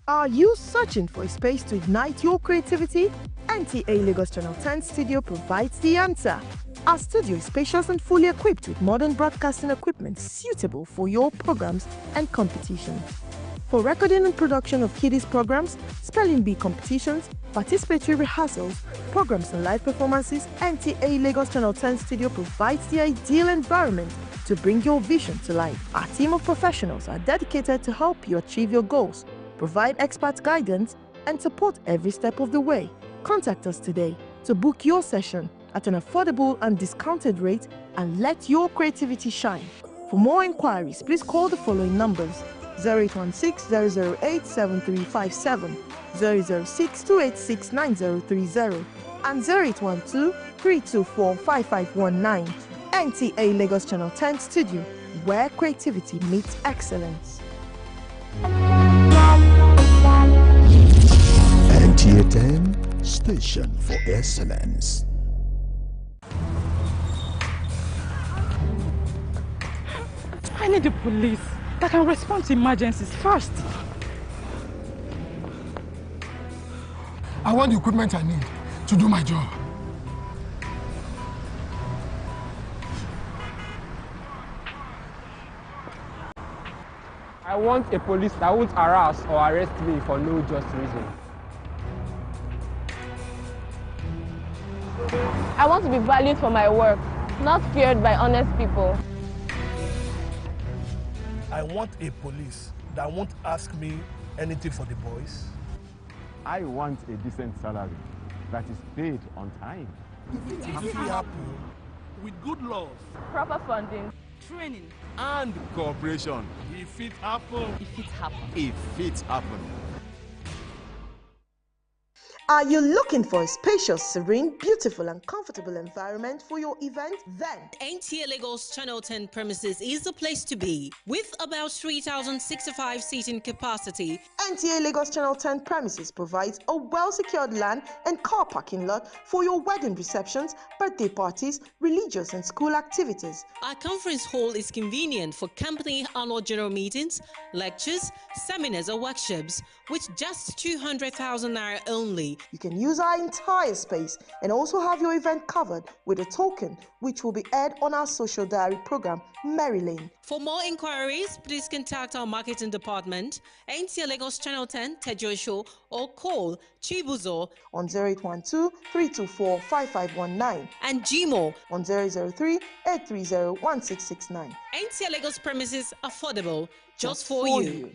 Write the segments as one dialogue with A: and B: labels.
A: Are you searching for a space to ignite your creativity? NTA Lagos Channel 10 Studio provides the answer. Our studio is spacious and fully equipped with modern broadcasting equipment suitable for your programs and competitions. For recording and production of kiddies programs, spelling bee competitions, participatory rehearsals, programs and live performances, NTA Lagos Channel 10 Studio provides the ideal environment to bring your vision to life. Our team of professionals are dedicated to help you achieve your goals, provide expert guidance, and support every step of the way. Contact us today to book your session at an affordable and discounted rate and let your creativity shine. For more inquiries, please call the following numbers: 0816-008-7357, 006-286-9030, and 0812-324-5519. NTA Lagos Channel 10 Studio, where creativity meets excellence.
B: NTA 10, station for excellence.
C: I need the police that can respond to emergencies fast.
D: I want the equipment I need to do my job.
E: I want a police that won't harass or arrest me for no just reason.
F: I want to be valued for my work, not feared by honest people.
G: I want a police that won't ask me anything for the boys.
H: I want a decent salary that is paid on time.
G: If it happen with good laws,
F: Proper funding,
C: Training.
H: And cooperation.
G: if it happen,
C: If it happens.
H: If it happens.
A: Are you looking for a spacious, serene, beautiful, and comfortable environment for your event? Then
I: NTA Lagos Channel 10 premises is the place to be. With about 3,065 seating capacity,
A: NTA Lagos Channel 10 premises provides a well-secured land and car parking lot for your wedding receptions, birthday parties, religious and school activities.
I: our conference hall is convenient for company annual general meetings, lectures, seminars or workshops, with just 200,000 naira only.
A: You can use our entire space and also have your event covered with a token which will be aired on our social diary program, Mary Lane.
I: For more inquiries, please contact our marketing department, NTA Lagos Channel 10 Tejo Show, or call Chibuzo
A: On 0812-324-5519
I: and Gmo.
A: on 003-830-1669.
I: NTA Lagos premises affordable just for you.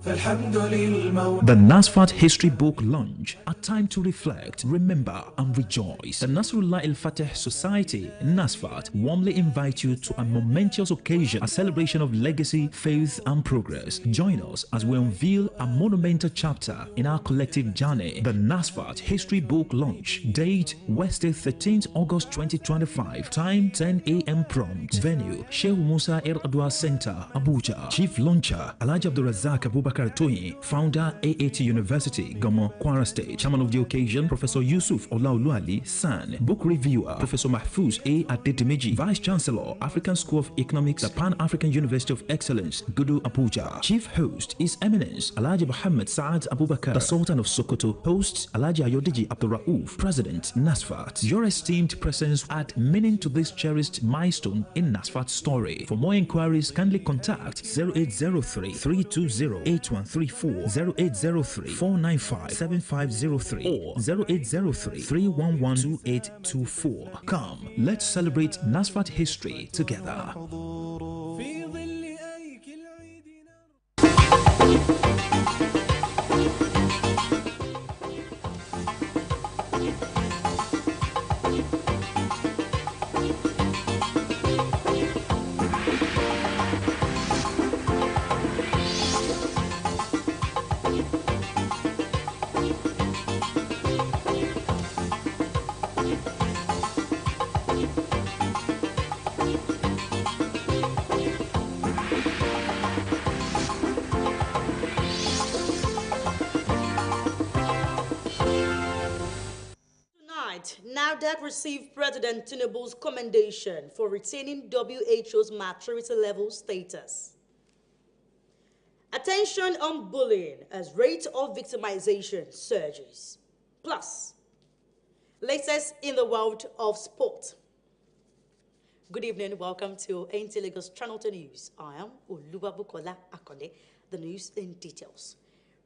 J: The NASFAT History Book Launch, a time to reflect, remember and rejoice. The Nasrullah El-Fateh Society, NASFAT, warmly invite you to a momentous occasion, a celebration of legacy, faith and progress. Join us as we unveil a monumental chapter in our collective journey. The NASFAT History Book Launch, date Wednesday 13th August 2025, time 10 a.m. prompt. Venue, Sheikh Musa El-Adwa Center, Abuja. Chief Launcher, Alhaji Abdulrazak Abubakar Toyin, founder AAT University, Gomo, Kwara State. Chairman of the occasion, Professor Yusuf Olaoluali San. Book reviewer, Professor Mahfouz A. Adedimeji. Vice Chancellor, African School of Economics, the Pan-African University of Excellence, Gudu, Abuja. Chief host, His Eminence Alhaji Muhammad Saad Abubakar, the Sultan of Sokoto. Host, Alhaji Ayodeji Abdurrauf, President, NASFAT. Your esteemed presence add meaning to this cherished milestone in NASFAT's story. For more inquiries, kindly contact 0803-320-8134, 0803-495-7503, or 0803-311-2824. Come, let's celebrate NASFAT history together.
K: NAFDAC received President Tinubu's commendation for retaining WHO's maturity level status. Attention on bullying as rate of victimization surges. Plus, latest in the world of sport. Good evening, welcome to NT Lagos Channel 2 News. I am Oluwabukola Akande, the news in details.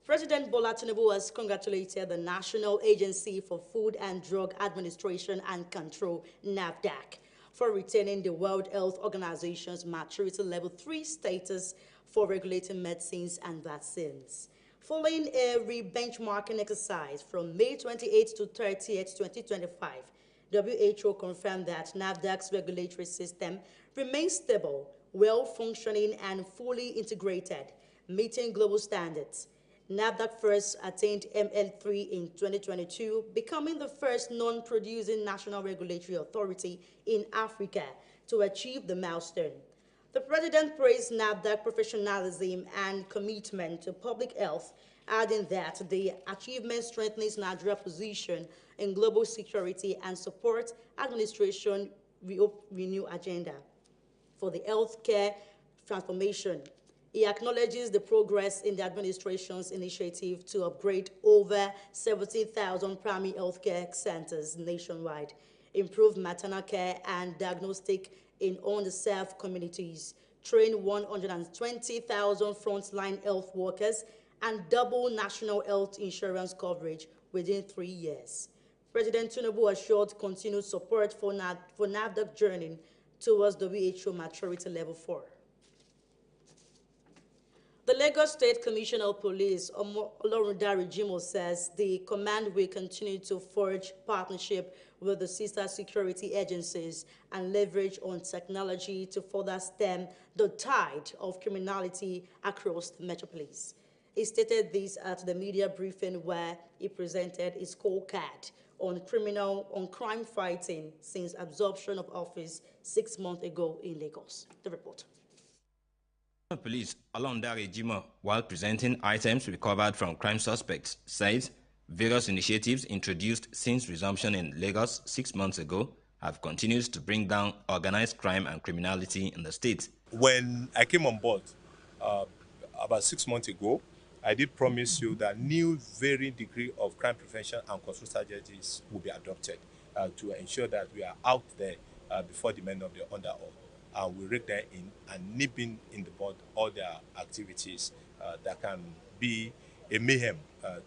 K: President Bola Tinubu has congratulated the National Agency for Food and Drug Administration and Control, NAFDAC, for retaining the World Health Organization's Maturity Level 3 status for regulating medicines and vaccines. Following a re-benchmarking exercise from May 28 to 30th, 2025, WHO confirmed that NAFDAC's regulatory system remains stable, well-functioning, and fully integrated, meeting global standards. NAFDAC first attained ML3 in 2022, becoming the first non-producing national regulatory authority in Africa to achieve the milestone. The president praised NAFDAC professionalism and commitment to public health, adding that the achievement strengthens Nigeria's position in global security and supports administration renew agenda for the healthcare transformation. He acknowledges the progress in the administration's initiative to upgrade over 17,000 primary healthcare centers nationwide, improve maternal care and diagnostic in underserved communities, train 120,000 frontline health workers, and double national health insurance coverage within 3 years. President Tinubu assured continued support for NAFDAC journey towards WHO Maturity Level 4. The Lagos State Commissioner of Police, Olorundare Jimoh, says the command will continue to forge partnership with the sister security agencies and leverage on technology to further stem the tide of criminality across the metropolis. He stated this at the media briefing where he presented his scorecard on crime fighting since absorption of office 6 months ago in Lagos. The report.
L: Police Olorundare Jimoh, while presenting items recovered from crime suspects, says various initiatives introduced since resumption in Lagos 6 months ago have continued to bring down organized crime and criminality in the state.
G: When I came on board about 6 months ago, I did promise you that new varying degree of crime prevention and control strategies will be adopted to ensure that we are out there before the men of the underworld. We rake them in and nipping in the bud all their activities that can be a mayhem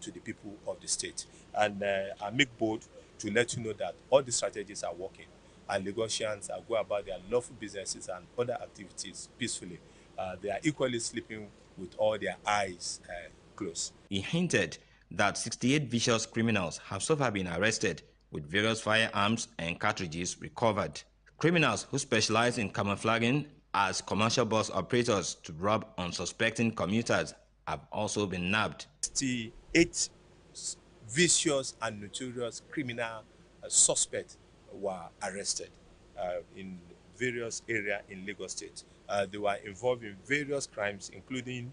G: to the people of the state. And I make bold to let you know that all the strategies are working and Lagosians are going about their lawful businesses and other activities peacefully. They are equally sleeping with all their eyes closed.
L: He hinted that 68 vicious criminals have so far been arrested, with various firearms and cartridges recovered. Criminals who specialize in camouflaging as commercial bus operators to rob unsuspecting commuters have also been nabbed.
G: 68 vicious and notorious criminal suspects were arrested in various areas in Lagos State. They were involved in various crimes, including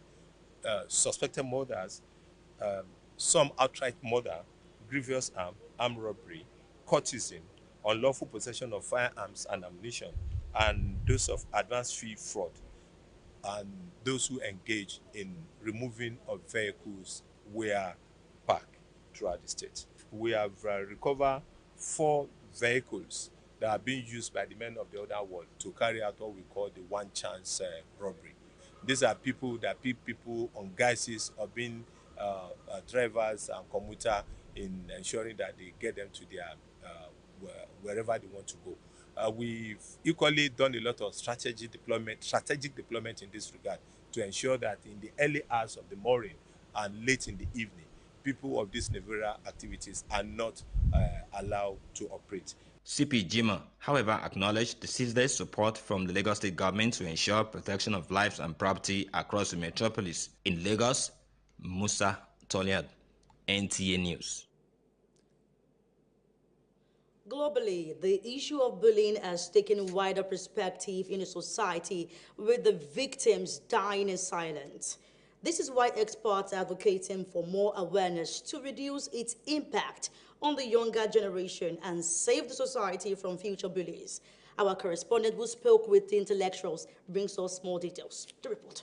G: suspected murders, some outright murder, grievous armed robbery, courtesan, unlawful possession of firearms and ammunition, and those of advance fee fraud, and those who engage in removing of vehicles where parked throughout the state. We have recovered 4 vehicles that are being used by the men of the other world to carry out what we call the one-chance robbery. These are people that pick people on guises of being drivers and commuter in ensuring that they get them to their wherever they want to go. We've equally done a lot of strategic deployment in this regard to ensure that in the early hours of the morning and late in the evening, people of these nefarious activities are not allowed to operate.
L: CP Jimoh, however, acknowledged the ceaseless support from the Lagos State government to ensure protection of lives and property across the metropolis. In Lagos, Musa Toliad, NTA News.
K: Globally, the issue of bullying has taken a wider perspective in a society with the victims dying in silence. This is why experts are advocating for more awareness to reduce its impact on the younger generation and save the society from future bullies. Our correspondent who spoke with the intellectuals brings us more details. The report.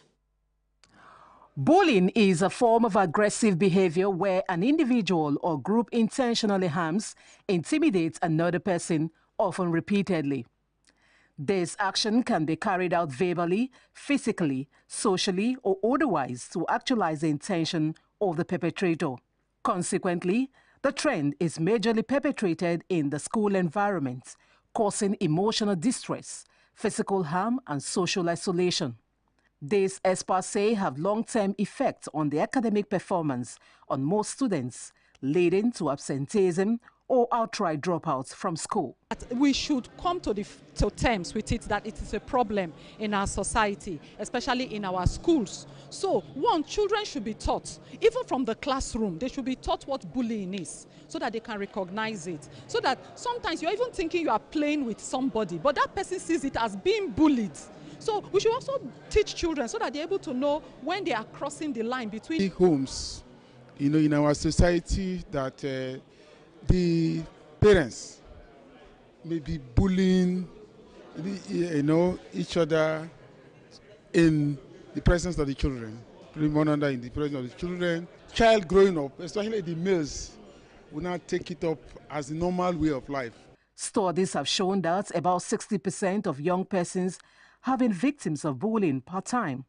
M: Bullying is a form of aggressive behavior where an individual or group intentionally harms, intimidates another person, often repeatedly. This action can be carried out verbally, physically, socially, or otherwise to actualize the intention of the perpetrator. Consequently, the trend is majorly perpetrated in the school environment, causing emotional distress, physical harm, and social isolation. These experts say have long-term effects on the academic performance on most students, leading to absenteeism or outright dropouts from school.
C: We should come to terms with it that it is a problem in our society, especially in our schools. So, one, children should be taught, even from the classroom, they should be taught what bullying is, so that they can recognize it. So that sometimes you're even thinking you are playing with somebody, but that person sees it as being bullied. So we should also teach children so that they're able to know when they are crossing the line between
N: homes, in our society, that the parents may be bullying, each other in the presence of the children, in the presence of the children. Child growing up, especially the males, will not take it up as a normal way of life.
M: Studies have shown that about 60% of young persons have been victims of bullying part-time,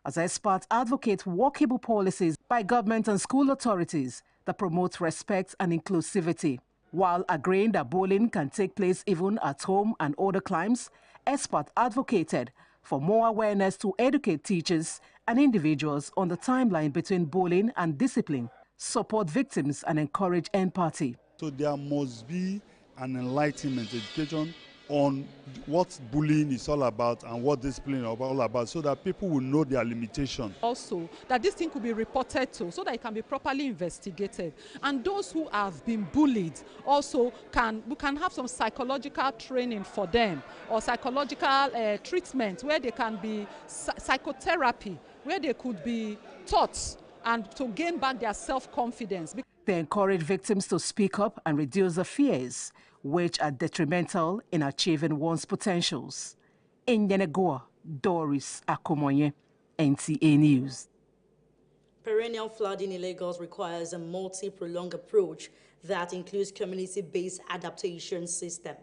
M: as experts advocate workable policies by government and school authorities that promote respect and inclusivity. While agreeing that bullying can take place even at home and other climes, experts advocated for more awareness to educate teachers and individuals on the timeline between bullying and discipline, support victims, and encourage empathy.
O: So there must be an enlightenment education on what bullying is all about and what discipline is all about, so that people will know their limitation.
C: Also, that this thing could be reported to, so that it can be properly investigated. And those who have been bullied also we can have some psychological training for them, or psychological treatment where they can be psychotherapy, where they could be taught and to gain back their self-confidence.
M: They encourage victims to speak up and reduce the fears, which are detrimental in achieving one's potentials. In Yenegoa, Doris Akomonye, NTA News.
K: Perennial flooding in Lagos requires a multi-pronged approach that includes community-based adaptation system.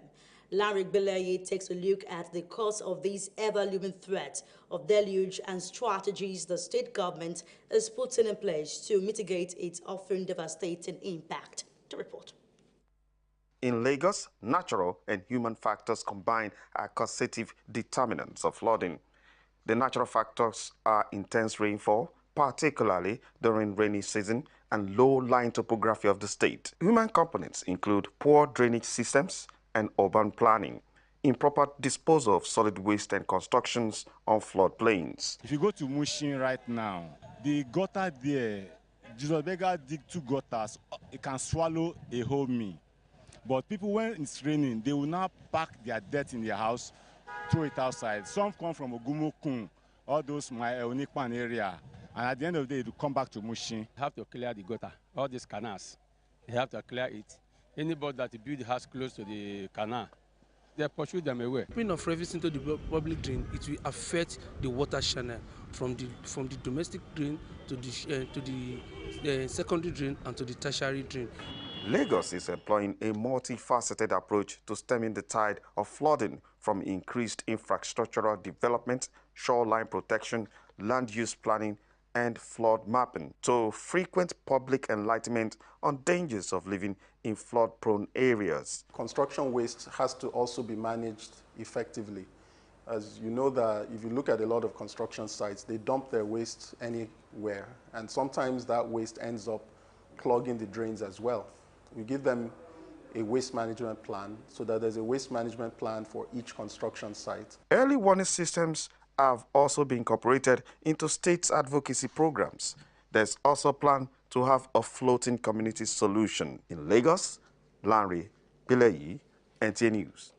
K: Larry Beleye takes a look at the cause of this ever-looming threat of deluge and strategies the state government is putting in place to mitigate its often devastating impact. To report.
P: In Lagos, natural and human factors combined are causative determinants of flooding. The natural factors are intense rainfall, particularly during rainy season, and low-lying topography of the state. Human components include poor drainage systems and urban planning, improper disposal of solid waste and constructions on floodplains.
H: If you go to Mushin right now, the gutter there, Jesus Bega dig 2 gutters, it can swallow a whole meal. But people, when it's raining, they will now pack their dirt in their house, throw it outside. Some come from Ogumokun, all those my Onikpan area, and at the end of the day, they come back to Mushin.
E: You have to clear the gutter, all these canals. You have to clear it. Anybody that build the house close to the canal, they pursue them away.
Q: Putting of rivers into the public drain, it will affect the water channel from the domestic drain to the secondary drain and to the tertiary drain.
P: Lagos is employing a multifaceted approach to stemming the tide of flooding, from increased infrastructural development, shoreline protection, land use planning, and flood mapping, to frequent public enlightenment on dangers of living in flood-prone areas.
R: Construction waste has to also be managed effectively. As you know, that if you look at a lot of construction sites, they dump their waste anywhere, and sometimes that waste ends up clogging the drains as well. We give them a waste management plan so that there's a waste management plan for each construction site.
P: Early warning systems have also been incorporated into states' advocacy programs. There's also a plan to have a floating community solution. In Lagos, Larry Beleye, NTA News.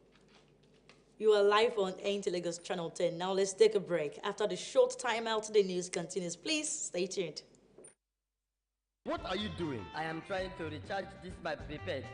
K: You are live on NTA Lagos Channel 10. Now let's take a break. After the short time out, the news continues. Please stay tuned.
S: What are you doing? I am trying to recharge this my prepaid.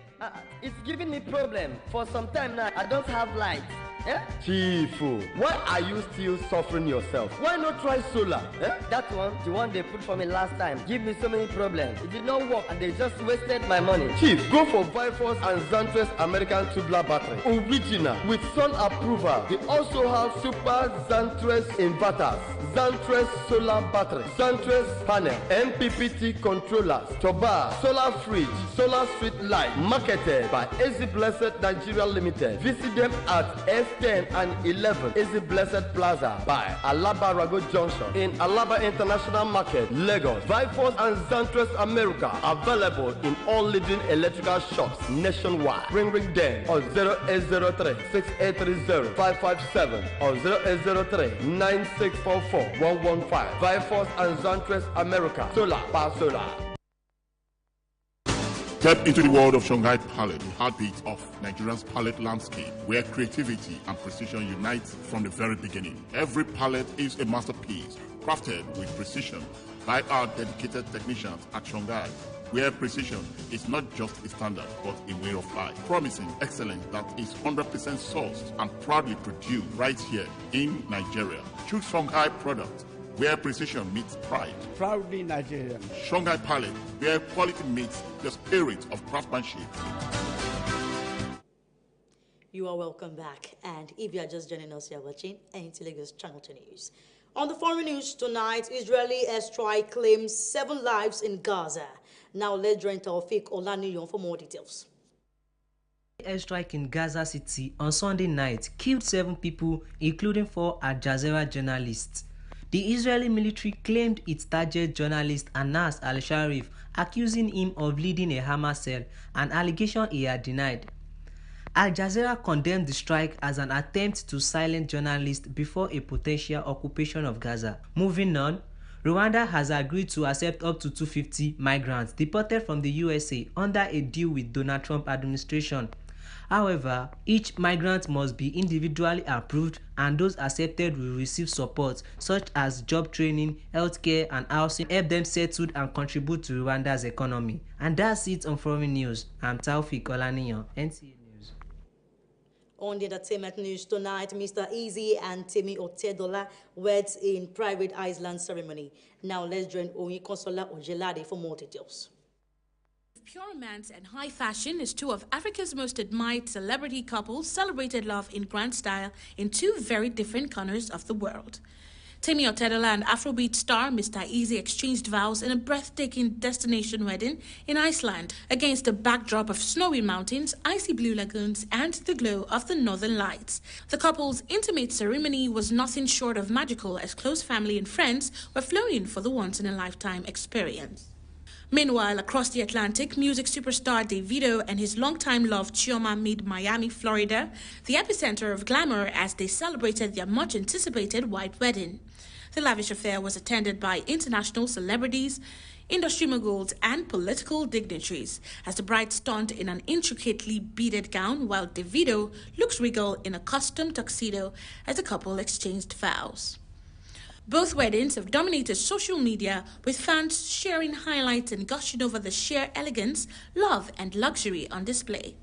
S: It's giving me problem. For some time now, I don't have light. Eh? Chief, why are you still suffering yourself? Why not try solar? Eh? That one, the one they put for me last time, give me so many problems. It did not work and they just wasted my money. Chief, go for Bifrost and Xantrex American tubular battery. Original, with sun approval. They also have Super Xantrex inverters, Xantrex solar battery, Xantrex panel, MPPT controllers, Toba, solar fridge, solar street light, marketed by Easy Blessed Nigeria Limited. Visit them at S10 and 11 Easy Blessed Plaza by Alaba Rago Junction in Alaba International Market, Lagos. Bifrost and Xantrex America available in all leading electrical shops nationwide. Ring them on 0803 6830 557 or 0803 9644 115. Bifrost and Xantrex America. Solar, power solar.
T: Step into the world of Shanghai Palette, the heartbeat of Nigeria's palette landscape, where creativity and precision unite from the very beginning. Every palette is a masterpiece, crafted with precision by our dedicated technicians at Shanghai, where precision is not just a standard, but a way of life. Promising excellence that is 100% sourced and proudly produced right here in Nigeria. Choose Shanghai products, where precision meets pride.
U: Proudly Nigerian.
T: Shanghai Palette, where quality meets the spirit of craftsmanship.
K: You are welcome back. And if you are just joining us, you are watching NT Lagos Channel 2 News. On the foreign news tonight, Israeli airstrike claims 7 lives in Gaza. Now let's join Taufik Olaniyan for more details.
V: Airstrike in Gaza City on Sunday night killed 7 people, including 4 Al Jazeera journalists. The Israeli military claimed it targeted journalist Anas al-Sharif, accusing him of leading a Hamas cell, an allegation he had denied. Al Jazeera condemned the strike as an attempt to silence journalists before a potential occupation of Gaza. Moving on, Rwanda has agreed to accept up to 250 migrants deported from the USA under a deal with Donald Trump administration. However, each migrant must be individually approved, and those accepted will receive support such as job training, healthcare and housing, help them settle and contribute to Rwanda's economy. And that's it on Foreign News. I'm Taufik Olaniyan, NTA News.
K: On the entertainment news tonight, Mr. Easy and Temi Otedola wed in private Iceland ceremony. Now let's join Oyin Consola Ojelade for more details.
W: Pure romance and high fashion is 2 of Africa's most admired celebrity couples celebrated love in grand style in 2 very different corners of the world. Temi Otedola and Afrobeat star Mr. Easy exchanged vows in a breathtaking destination wedding in Iceland against a backdrop of snowy mountains, icy blue lagoons, and the glow of the northern lights. The couple's intimate ceremony was nothing short of magical, as close family and friends were flown in for the once-in-a-lifetime experience. Meanwhile, across the Atlantic, music superstar Davido and his longtime love Chioma made Miami, Florida, the epicenter of glamour as they celebrated their much-anticipated white wedding. The lavish affair was attended by international celebrities, industry moguls, and political dignitaries, as the bride stunned in an intricately beaded gown, while Davido looked regal in a custom tuxedo as the couple exchanged vows. Both weddings have dominated social media, with fans sharing highlights and gushing over the sheer elegance, love, and luxury on display.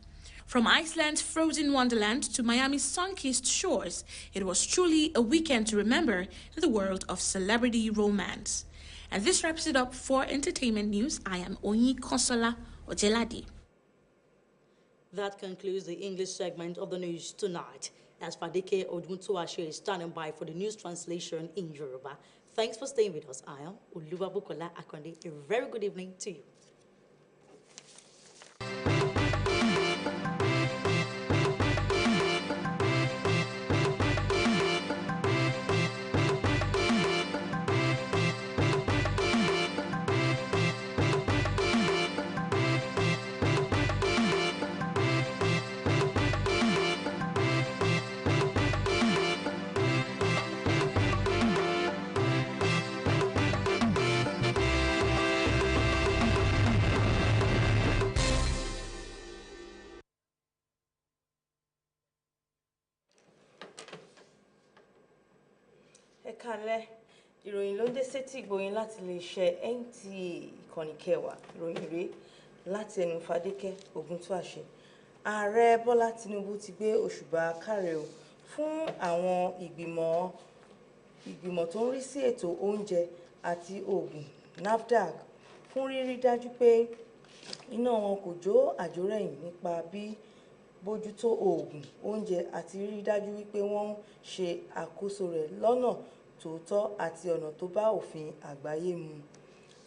W: From Iceland's frozen wonderland to Miami's sun-kissed shores, it was truly a weekend to remember in the world of celebrity romance. And this wraps it up for entertainment news. I am Oyin Consola Ojelade.
K: That concludes the English segment of the news tonight. As Fadike Oduntuashe is standing by for the news translation in Yoruba. Thanks for staying with us. I am Oluwabukola Akonde. A very good evening to you.
X: Kalẹ̀ ìròyìn ló ń dé sétí ìgbòyìn láti lè ṣe NTA ìkànnì kẹwàá ìròyìn rèé láti ẹnu Fadékẹ́ Ògúntúàṣe. Ààrẹ Bọ́lá Tinubu ti gbé òṣùbà káre o fún àwọn ìgbìmọ̀ tó ń rí sí ètò oúnjẹ àti oògùn NAFDAC fún rírí dájú pé iná wọn kò jó àjórẹ̀yìn nípa bójútó oògùn oúnjẹ àti rírí dájú wípé wọ́n ń ṣe àkóso rẹ̀ lọ́nà tòótọ́ àti ọ̀nà tó bá òfin àgbáyé mu.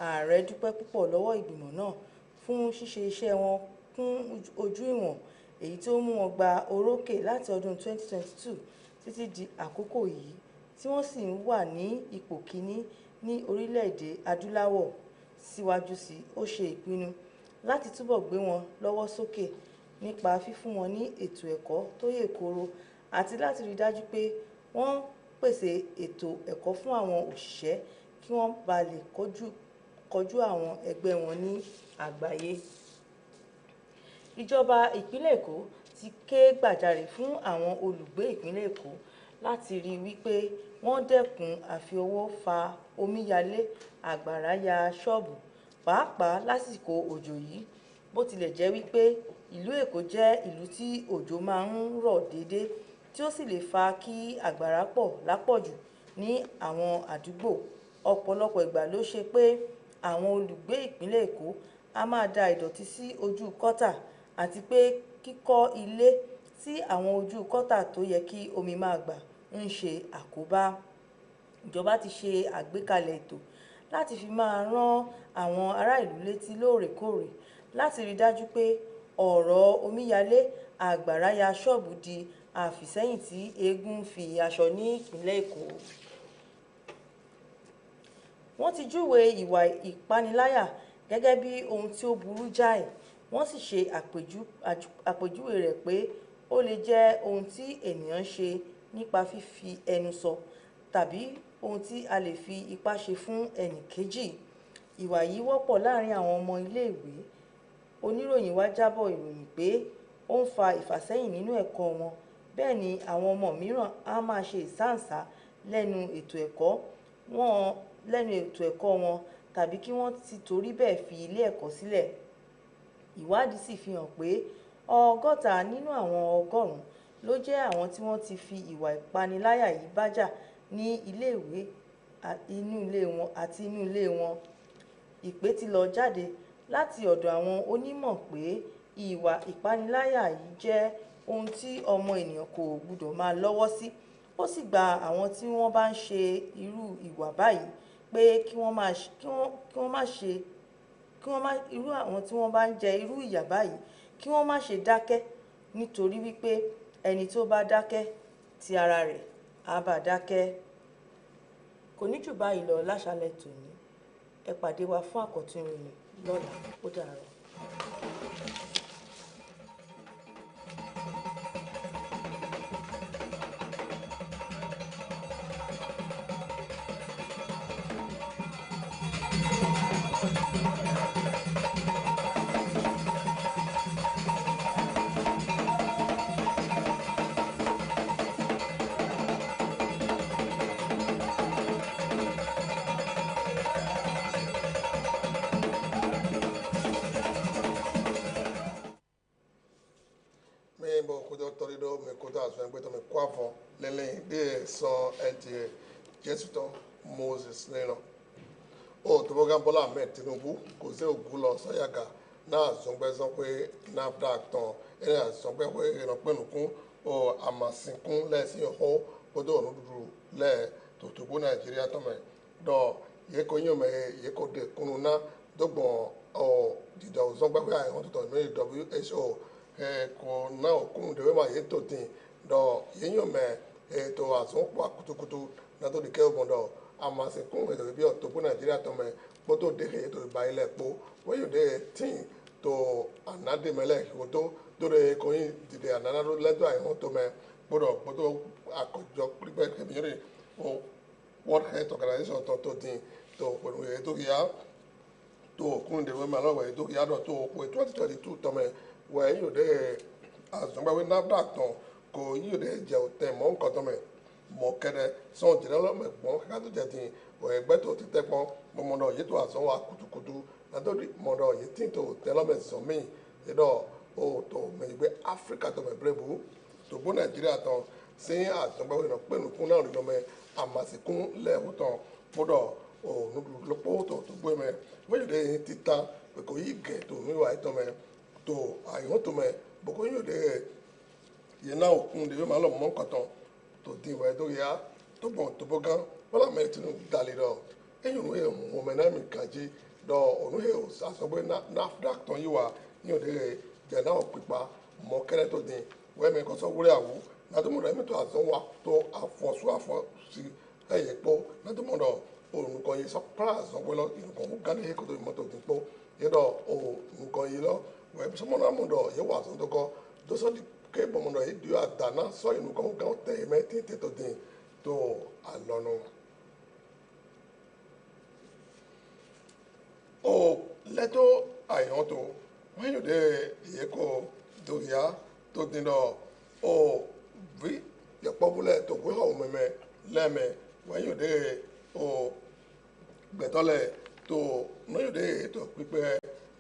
X: Ààrẹ dúpẹ́ púpọ̀ lọ́wọ́ ìgbìmọ̀ náà fún ṣíṣe iṣẹ́ wọn kún ojú ìwọ̀n èyí tó mú wọn gba orókè láti ọdún 2022 títí di àkókò yìí tí wọ́n sì ń wà ní ipò kíní ní orílẹ̀-èdè adúláwọ̀. Síwájú sí ó ṣe ìpinnu láti túbọ̀ gbé wọn lọ́wọ́ sókè nípa fífún wọn ní ètò ẹ̀kọ́ tó yè kooro àti láti rí dájú pé wọ́n pèsè ètò ẹ̀kọ́ fún àwọn òṣìṣẹ́ kí wọ́n bá lè kojú àwọn ẹgbẹ́ wọn ní àgbáyé. Ìjọba ìpínlẹ̀ Èkó ti ké gbàjarè fún àwọn olùgbé ìpínlẹ̀ Èkó láti rí wípé wọ́n dẹ́kun àfi owó fa omíyalé àgbàrá ya ṣọ́ọ̀bù pàápàá lásìkò òjò yìí. Bó tilẹ̀ jẹ́ wípé ìlú Èkó jẹ́ ìlú tí òjò máa ń rọ̀ déédéé tí ó sì lè fa kí àgbàrá pọ̀ lápọ̀jù ní àwọn àdúgbò. Ọ̀pọ̀lọpọ̀ ìgbà ló ṣe pé àwọn olùgbé ìpínlẹ̀ Èkó a máa da ìdọ̀tí sí ojú kọ́tà àti pé kíkọ́ ilé sí àwọn ojú kọ́tà tó yẹ kí omi máa gbà ń ṣe àkóbá. Ìjọba ti ṣe àgbékalẹ̀ ètò láti fi máa rán àwọn ará ìlú létí lóòrèkóòrè láti rí dájú pé ọ̀rọ̀ omíyalé àgbàrá ya ṣọ́ọ̀bù di àfìsẹ́yìn tí eégún fi aṣọ ní ìpínlẹ̀ Èkó. Wọ́n ti júwe ìwà ìpaniláyà gẹ́gẹ́ bí ohun tí ó burú jáì, wọ́n sì ṣe àpèjúwe rẹ̀ pé ó lè jẹ́ ohun tí ènìyàn ṣe nípa fífi ẹnu sọ tàbí ohun tí a lè fi ipá ṣe fún ẹnì kejì. Ìwà yìí wọ́pọ̀ láàrin àwọn ọmọ iléèwé. Oníròyìn wá jábọ̀ ìròyìn pé ó ń fa ìfàsẹ́yìn nínú ẹ̀kọ́ wọn. Bẹ́ẹ̀ ni àwọn ọmọ mìíràn á máa ṣe ìsáǹsá lẹ́nu ètò ẹ̀kọ́ wọn tàbí kí wọ́n ti torí bẹ́ẹ̀ fi ilé ẹ̀kọ́ sílẹ̀. Ìwádìí sì fi hàn pé 60 nínú àwọn 100 ló jẹ́ àwọn tí wọ́n ti fi ìwà ìpaniláyà yìí bájà ní iléèwé àti inú ilé wọn. Ìpè ti lọ jáde láti ọ̀dọ̀ àwọn onímọ̀ pé ìwà ìpaniláyà yìí jẹ́ ohun tí ọmọ ènìyàn kò gbọdọ̀ máa lọ́wọ́ sí. Ó sì gba àwọn tí wọ́n bá ń ṣe irú ìwà báyìí pé àwọn tí wọ́n bá ń jẹ irú ìyà báyìí kí wọ́n má ṣe dákẹ́ nítorí wípé ẹni tó bá dákẹ́ ti ara rẹ̀ á bá dákẹ́. Kò ní jù báyìí lọ láṣálẹ́ tòní. Ẹ pàdé wa fún àkọ́tún ìròyìn lọ́la. Ó dàárọ̀.
B: Moses nínú ó tó bọ́gá Bọ́lá Ahmed Tinubu kò sí ògùn lọ sọ́yàgà náà sọgbẹ́sán pé NAFDAC tán ẹni àsọgbẹ́ pé ìrànpẹ́nukún ó àmàsìnkún lẹ́sìn ọ̀hún kótó ọ̀nà dúdú lẹ́ẹ̀ tòtògbó Nàìjíríà tọ́mẹ̀ dọ̀ yẹ́kọ yín mẹ́ yẹ́kọ dé kunu ná dọ́gbọ̀n ọ̀ dìdọ̀ sọgbẹ́ pé àìhàn tó tọ̀ ní WHO kò náà òkun dèwé máa yé tó tì dọ̀ yẹ́yìn mẹ́ ètò àsùnpọ̀ àkútukútu náà tó di kẹ́ ọ̀gbọ̀n dọ̀ àmàsìnkún ètò ìbí ọ̀tọ̀gbó Nàìjíríà tọ́mẹ̀ kótó dé ètò ìbá ilẹ̀ pọ̀ wọ́n yóò dé tíì tó ànádìmẹ́lẹ̀ kótó dóre kòyìn dìde ànádó lẹ́tọ̀ àìhàn tó mẹ́ gbọ́dọ̀ kótó àkójọ pípẹ́ kẹ́mìíràn World Health Organization tó dín tó pẹ̀lú èyí tó yá tó kún ìdèwé máa lọ́wọ́ èyí tó yá dọ̀ tó pé 2022 tọ́mẹ̀ wọ́n yóò dé àzùngbáwé NAFDAC tán kò yóò dé jẹ́ òtẹ̀ mọ́ nǹkan tọ́mẹ̀ mọ̀ kẹ́rẹ́ sọ̀n jìnnà lọ́mẹ̀gbọ́n kíkà tó jẹ́ ti ẹgbẹ́ tó ti tẹ́pọ́n mọ̀mọ́dọ̀ yìí tó àsọ̀wọ́ akutukutu látọ̀dí mọ̀dọ̀ yìí tí tó tẹ́lọ́mẹ̀sọ̀ míì ìdọ̀ ó tó mẹ̀gbẹ́ Áfíríkà tó mẹ̀bẹ̀rẹ̀ bù tó bó Nàìjíríà tán sin azongba we no penu kun na ri me amasikun le uton podo o nu lo poto to gbe me we de titan pe ko yi ge to mi wa ito me to ayo to me boko yo de ye na okun de ma lo mo nkan to din we do ya to bon to bogan wala me tinu dali do enyu we mo me na mi kaji do onu he o asogbe na NAFDAC ton yi wa yo de je na opipa mo kere to din we me ko so wure awu na to mo re mi to azon wa to afo si eye po na to mo do o ko yi surprise o lo ko gan he ko to mo to din po ye do o ko yi lo we so mo na mo do ye wa so to ko do so di ke bo mo do e di adana so inu ko gan te me ti to din to alono o leto ayon to when you de ye ko do ya to din do o vi ye popule to we ho me le me when you de o gbetole to no you de to pipe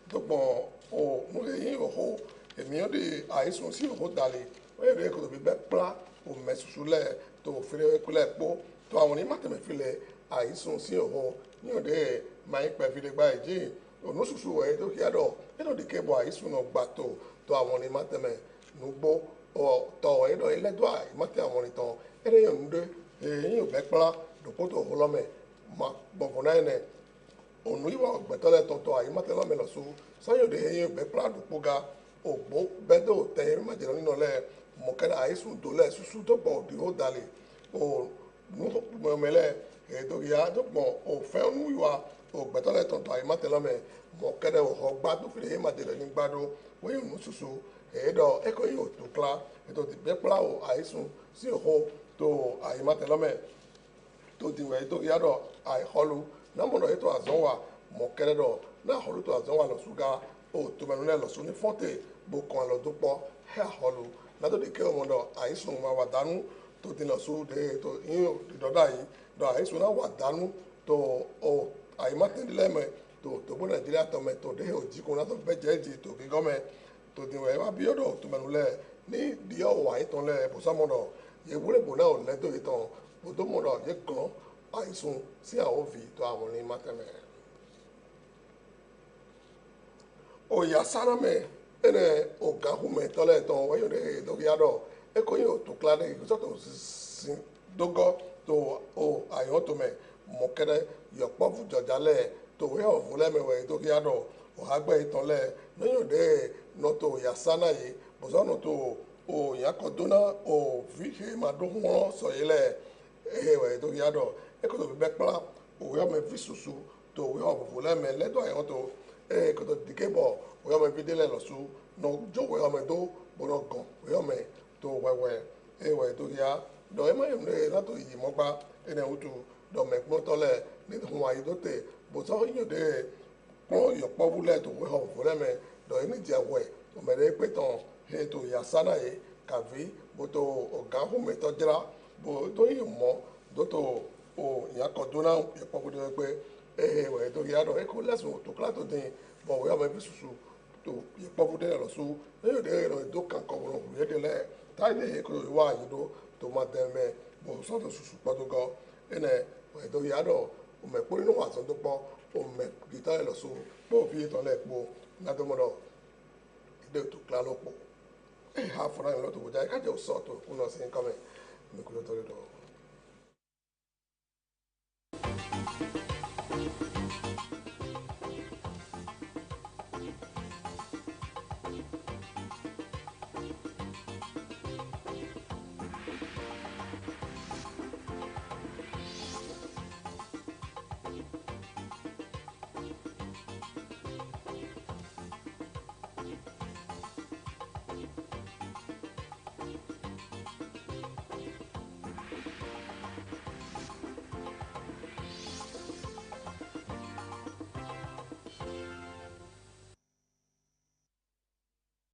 B: to pon o mo le yin o èmi o de àìsùn sí o dale when you de ko to bi be pla o mesusu le to fere kule po to àwọn ni mateme file àìsùn sí o ni o de mai pe file gba eji onu susu we to kiado eno de kebo àìsùn no gba to àwọn ni mateme nugbo o to edo ile do ai mate àwọn ni ton ere yo nde yin o be pla do poto holome ma bobo na ene onu iwa gbetole tonto ai mate lo me lo su sayo de yin be pla do poga ogbo bedo te ma je nínú le mo kere àìsùn do le susu to bo di o dale o nu mo mele e do ya do mo o fe nu iwa o gbetole tonto ai mate lo me mo kere o ho gba do fere ma de ni gbado we nu susu e do e ko yin o to kla e to di be pla o àìsùn si o to ai mate lo me to di we to ya do ai holu na mo do eto azonwa mo kere do na holu to azonwa lo suga o to menu le lo su ni fonte bo kan lo to po he holu na to de ke mo do àìsùn ma wa danu to di lo su de to yin do da yi do àìsùn na wa danu to o ai mate le me to bo Nigeria to me to de o ji ko na to be je ji to bi go me to di we wa bi odo to menu le ni di o wa iton le bo sa mo do ye wure bo na o le to iton bo to mo do ye kan àìsùn sí àwọn fi to àwọn ni mateme o ya sana me ene o ga hu me tole ton we yo de do ya do e ko yo to klade ko so to sin dogo to o ayon to me mo kere yo po fu jojale to we o fu le me we do ya do o ha gbe itan le no yo de no to ya sana yi bo so no to o ya ko dona o vi he ma do won so ile we do ya do e ko to be pla o we me vi susu to we o fu le me le do ayon to ko to dikebo we o me vi dele lo su no jo we o me do bono gan we o me to wewe we do ya do e ma yem le na to yi mo gba ene utu do me pon tole ni hun wa yi do te bo so yin de pon yo po bule to we o fu le me do ni je we o me re pe ton he to ya sana ye kavi bo to o ga hu me to jira bo do yin mo do to o ya ko do na yo po bu de pe we do ya do e ko lesun to kla to din bo we o me bi susu to ye po bu de lo su e de ro do kan ko ro ye de le ta de ko wa yi do to ma de me bo so to susu po to go ene we do ya do o me po inu wa so to po o me gita lo su po fi to le po na to mo do de to kla lo po e ha fo na lo to go ja ka je o so to uno sin come me ko to do